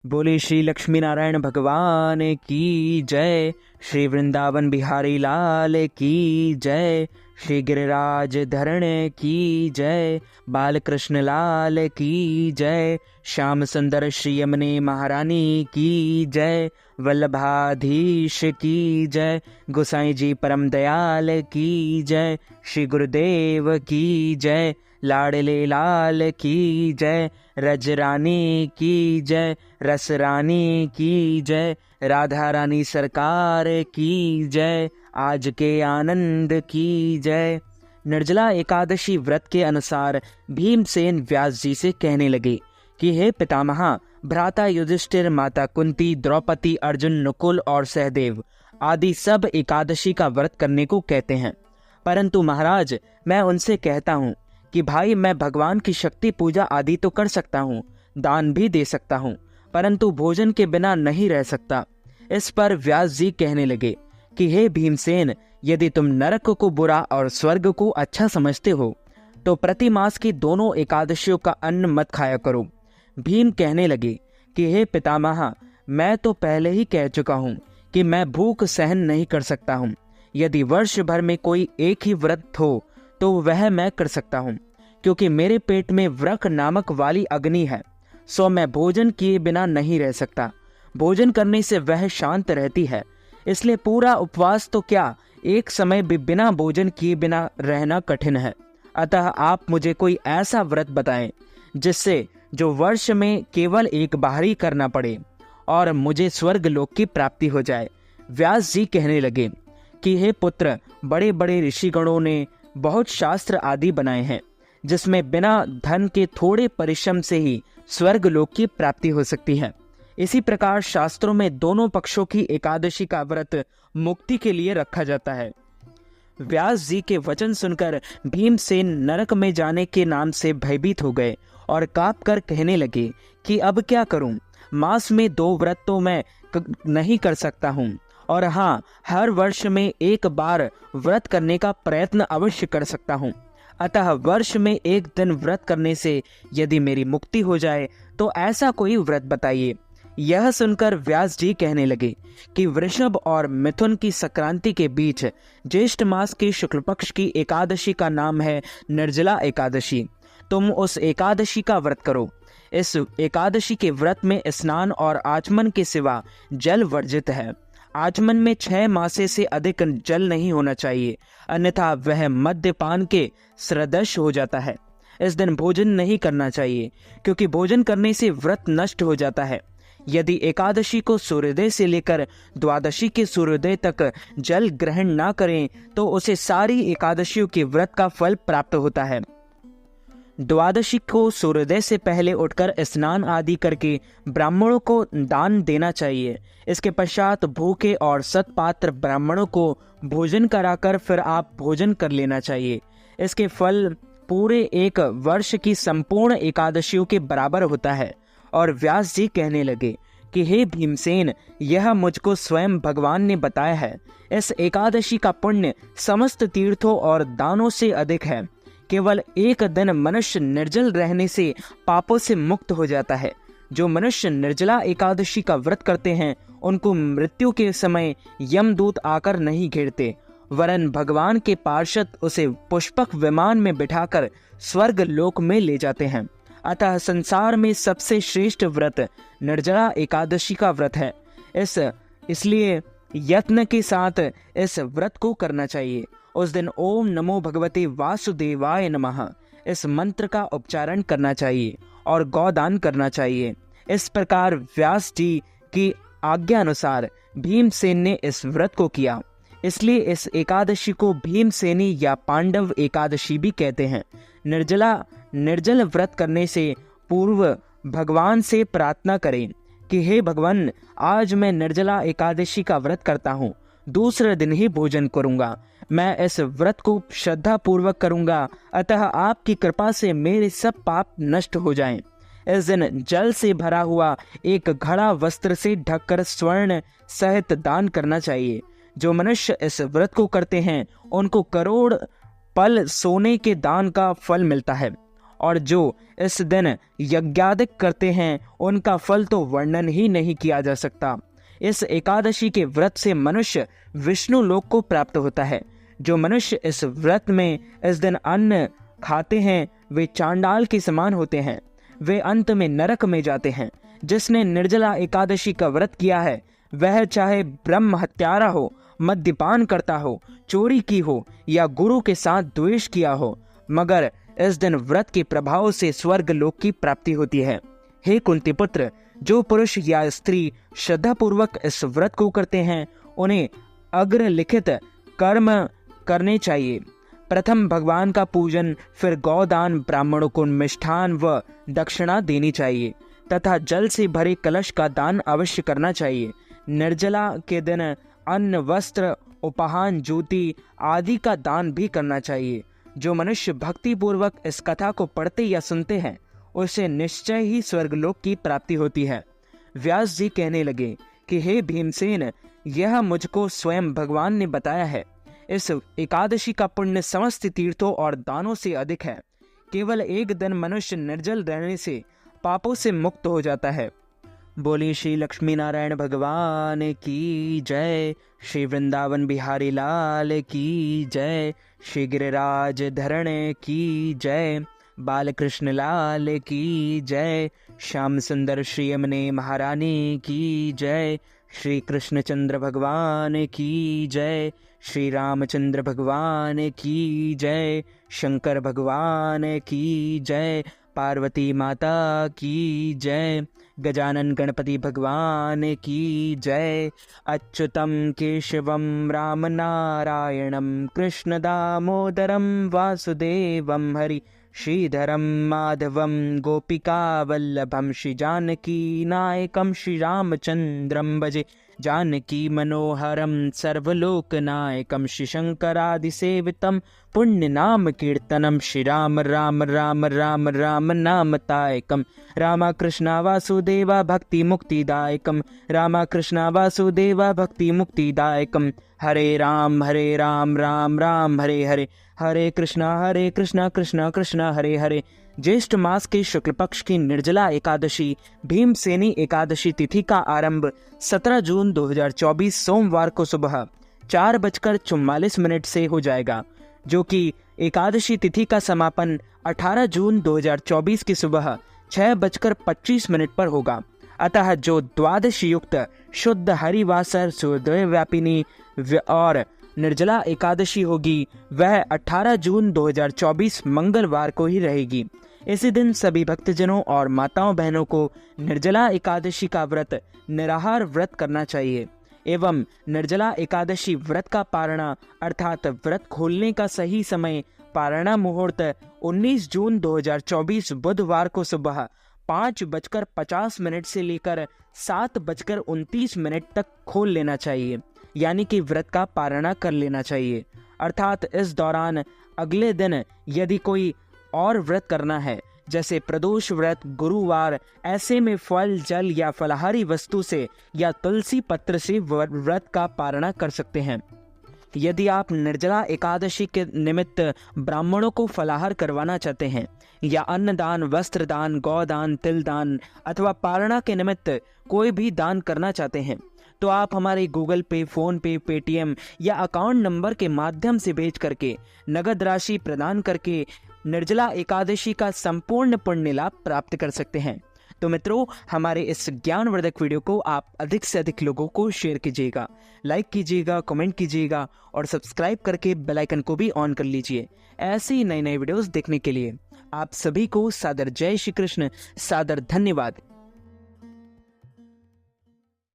बोले श्री लक्ष्मी नारायण भगवान की जय। श्री वृंदावन बिहारी लाल की जय। श्री गिरिराज धरण की जय। बालकृष्ण लाल की जय। श्याम सुंदर श्री यमुने महारानी की जय। वल्लभाधीश की जय। गोसाई जी परम दयाल की जय। श्री गुरुदेव की जय। लाडले लाल की जय। रजरानी की जय। रस रानी की जय। राधा रानी सरकार की जय। आज के आनंद की जय। निर्जला एकादशी व्रत के अनुसार भीमसेन व्यास जी से कहने लगे कि हे पितामहा, भ्राता युधिष्ठिर, माता कुंती, द्रौपदी, अर्जुन, नकुल और सहदेव आदि सब एकादशी का व्रत करने को कहते हैं, परंतु महाराज मैं उनसे कहता हूँ कि भाई मैं भगवान की शक्ति पूजा आदि तो कर सकता हूँ, दान भी दे सकता हूँ, परंतु भोजन के बिना नहीं रह सकता। इस पर व्यास जी कहने लगे कि हे भीमसेन, यदि तुम नरक को बुरा और स्वर्ग को अच्छा समझते हो तो प्रति मास की दोनों एकादशियों का अन्न मत खाया करो। भीम कहने लगे कि हे पितामहा, मैं तो पहले ही कह चुका हूँ कि मैं भूख सहन नहीं कर सकता हूँ। यदि वर्ष भर में कोई एक ही व्रत हो तो वह मैं कर सकता हूँ, क्योंकि मेरे पेट में व्रक नामक वाली अग्नि है, सो मैं भोजन किए बिना नहीं रह सकता। भोजन करने से वह शांत रहती है, इसलिए पूरा उपवास तो क्या, एक समय भी बिना भोजन किए बिना रहना कठिन है। अतः आप मुझे कोई ऐसा व्रत बताएं जिससे जो वर्ष में केवल एक बार ही करना पड़े और मुझे स्वर्ग लोक की प्राप्ति हो जाए। व्यास जी कहने लगे कि हे पुत्र, बड़े बड़े ऋषिगणों ने बहुत शास्त्र आदि बनाए हैं जिसमें बिना धन के थोड़े परिश्रम से ही स्वर्ग लोक की प्राप्ति हो सकती है। इसी प्रकार शास्त्रों में दोनों पक्षों की एकादशी का व्रत मुक्ति के लिए रखा जाता है। व्यास जी के वचन सुनकर भीमसेन नरक में जाने के नाम से भयभीत हो गए और कांप कर कहने लगे कि अब क्या करूं? मास में 2 व्रत तो मैं नहीं कर सकता हूं, और हाँ, हर वर्ष में एक बार व्रत करने का प्रयत्न अवश्य कर सकता हूँ। अतः वर्ष में एक दिन व्रत करने से यदि मेरी मुक्ति हो जाए तो ऐसा कोई व्रत बताइए। यह सुनकर व्यास जी कहने लगे कि वृषभ और मिथुन की संक्रांति के बीच ज्येष्ठ मास की शुक्ल पक्ष की एकादशी का नाम है निर्जला एकादशी। तुम उस एकादशी का व्रत करो। इस एकादशी के व्रत में स्नान और आचमन के सिवा जल वर्जित है। आचमन में 6 मासे से अधिक जल नहीं होना चाहिए, अन्यथा वह मद्यपान के सदृश हो जाता है। इस दिन भोजन नहीं करना चाहिए, क्योंकि भोजन करने से व्रत नष्ट हो जाता है। यदि एकादशी को सूर्योदय से लेकर द्वादशी के सूर्योदय तक जल ग्रहण ना करें तो उसे सारी एकादशियों के व्रत का फल प्राप्त होता है। द्वादशी को सूर्योदय से पहले उठकर स्नान आदि करके ब्राह्मणों को दान देना चाहिए। इसके पश्चात भूखे और सत्पात्र ब्राह्मणों को भोजन कराकर फिर आप भोजन कर लेना चाहिए। इसके फल पूरे एक वर्ष की संपूर्ण एकादशियों के बराबर होता है। और व्यास जी कहने लगे कि हे भीमसेन, यह मुझको स्वयं भगवान ने बताया है। इस एकादशी का पुण्य समस्त तीर्थों और दानों से अधिक है। केवल एक दिन मनुष्य निर्जल रहने से पापों से मुक्त हो जाता है। जो मनुष्य निर्जला एकादशी का व्रत करते हैं उनको मृत्यु के समय यमदूत आकर नहीं घेरते, वरन भगवान के पार्षद उसे पुष्पक विमान में बिठाकर स्वर्ग लोक में ले जाते हैं। अतः संसार में सबसे श्रेष्ठ व्रत निर्जला एकादशी का व्रत है। इसलिए यत्न के साथ इस व्रत को करना चाहिए। उस दिन ओम नमो भगवते वासुदेवाय नमः इस मंत्र का उच्चारण करना चाहिए और गौदान करना चाहिए। इस प्रकार व्यास जी की आज्ञा अनुसार भीमसेन ने इस व्रत को किया। इसलिए इस एकादशी को भीमसेनी या पांडव एकादशी भी कहते हैं। निर्जल व्रत करने से पूर्व भगवान से प्रार्थना करें कि हे भगवान, आज मैं निर्जला एकादशी का व्रत करता हूँ, दूसरे दिन ही भोजन करूंगा। मैं इस व्रत को श्रद्धा पूर्वक करूंगा, अतः आपकी कृपा से मेरे सब पाप नष्ट हो जाएं। इस दिन जल से भरा हुआ एक घड़ा वस्त्र से ढककर स्वर्ण सहित दान करना चाहिए। जो मनुष्य इस व्रत को करते हैं उनको करोड़ पल सोने के दान का फल मिलता है। और जो इस दिन यज्ञादिक करते हैं उनका फल तो वर्णन ही नहीं किया जा सकता। इस एकादशी के व्रत से मनुष्य विष्णु लोक को प्राप्त होता है। जो मनुष्य इस व्रत में इस दिन अन्न खाते हैं वे चांडाल के समान होते हैं, वे अंत में नरक में जाते हैं। जिसने निर्जला एकादशी का व्रत किया है वह चाहे ब्रह्म हत्यारा हो, मद्यपान करता हो, चोरी की हो या गुरु के साथ द्वेष किया हो, मगर इस दिन व्रत के प्रभाव से स्वर्ग लोक की प्राप्ति होती है। हे कुंती पुत्र, जो पुरुष या स्त्री श्रद्धा पूर्वक इस व्रत को करते हैं उन्हें अग्रलिखित कर्म करने चाहिए। प्रथम भगवान का पूजन, फिर गौदान, ब्राह्मणों को मिष्ठान व दक्षिणा देनी चाहिए तथा जल से भरे कलश का दान अवश्य करना चाहिए। निर्जला के दिन अन्न, वस्त्र, उपहान, ज्योति आदि का दान भी करना चाहिए। जो मनुष्य भक्ति पूर्वक इस कथा को पढ़ते या सुनते हैं उसे निश्चय ही स्वर्गलोक की प्राप्ति होती है। व्यास जी कहने लगे कि हे भीमसेन, यह मुझको स्वयं भगवान ने बताया है। इस एकादशी का पुण्य समस्त तीर्थों और दानों से अधिक है। केवल एक दिन मनुष्य निर्जल रहने से पापों से मुक्त हो जाता है। बोली श्री लक्ष्मी नारायण भगवान की जय। श्री वृंदावन बिहारी लाल की जय। श्री गिरिराज धरण की जय। बालकृष्ण लाल की जय। श्याम सुंदर श्री यमुने महारानी की जय। श्री कृष्णचंद्र भगवान की जय। श्री रामचंद्र भगवान की जय। शंकर भगवान की जय। पार्वती माता की जय। गजानन गणपति भगवान की जय। अच्युतम केशवम राम नारायणम कृष्ण दामोदरम वासुदेवम हरि श्रीधरम माधवम गोपिका वल्लभम श्री जानकी नायकम श्री रामचंद्रम भजे। जानकी मनोहरम सर्वलोकनायकम श्री शंकरादिसेवितम पुण्य नाम कीर्तनम श्री राम राम राम राम राम नामतायकम। रामा कृष्णा वासुदेवा भक्ति मुक्तिदायकम। रामा कृष्णा वासुदेवा भक्ति मुक्तिदायकम। हरे राम राम राम हरे हरे। हरे कृष्णा कृष्णा कृष्णा हरे हरे। ज्येष्ठ मास के शुक्ल पक्ष की निर्जला एकादशी भीमसेनी एकादशी तिथि का आरंभ 17 जून 2024 सोमवार को सुबह 4:44 से हो जाएगा, जो कि एकादशी तिथि का समापन 18 जून 2024 की सुबह 6:25 पर होगा। अतः जो द्वादश युक्त शुद्ध हरिवासर सूर्योदय व्यापिनी और निर्जला एकादशी होगी वह 18 जून 2024 मंगलवार को ही रहेगी। इसी दिन सभी भक्तजनों और माताओं बहनों को निर्जला एकादशी का व्रत निराहार व्रत करना चाहिए एवं निर्जला एकादशी व्रत का पारणा अर्थात व्रत खोलने का सही समय पारणा मुहूर्त 19 जून 2024 बुधवार को सुबह 5:50 से लेकर 7:29 तक खोल लेना चाहिए, यानी कि व्रत का पारणा कर लेना चाहिए। अर्थात इस दौरान अगले दिन यदि कोई और व्रत करना है जैसे प्रदोष व्रत, गुरुवार, ऐसे में फल, जल या फलाहारी वस्तु से या तुलसी पत्र से व्रत का पारणा कर सकते हैं। यदि आप निर्जला एकादशी के निमित्त ब्राह्मणों को फलाहार करवाना चाहते हैं या अन्नदान, वस्त्रदान, गौदान, तिलदान अथवा पारणा के निमित्त कोई भी दान करना चाहते हैं तो आप हमारे गूगल पे, फोन पे, पेटीएम या अकाउंट नंबर के माध्यम से भेज करके नगद राशि प्रदान करके निर्जला एकादशी का संपूर्ण पुण्य लाभ प्राप्त कर सकते हैं। तो मित्रों, हमारे इस ज्ञानवर्धक वीडियो को आप अधिक से अधिक लोगों को शेयर कीजिएगा, लाइक कीजिएगा, कमेंट कीजिएगा और सब्सक्राइब करके बेल आइकन को भी ऑन कर लीजिए ऐसे ही नए नए वीडियोस देखने के लिए। आप सभी को सादर जय श्री कृष्ण, सादर धन्यवाद।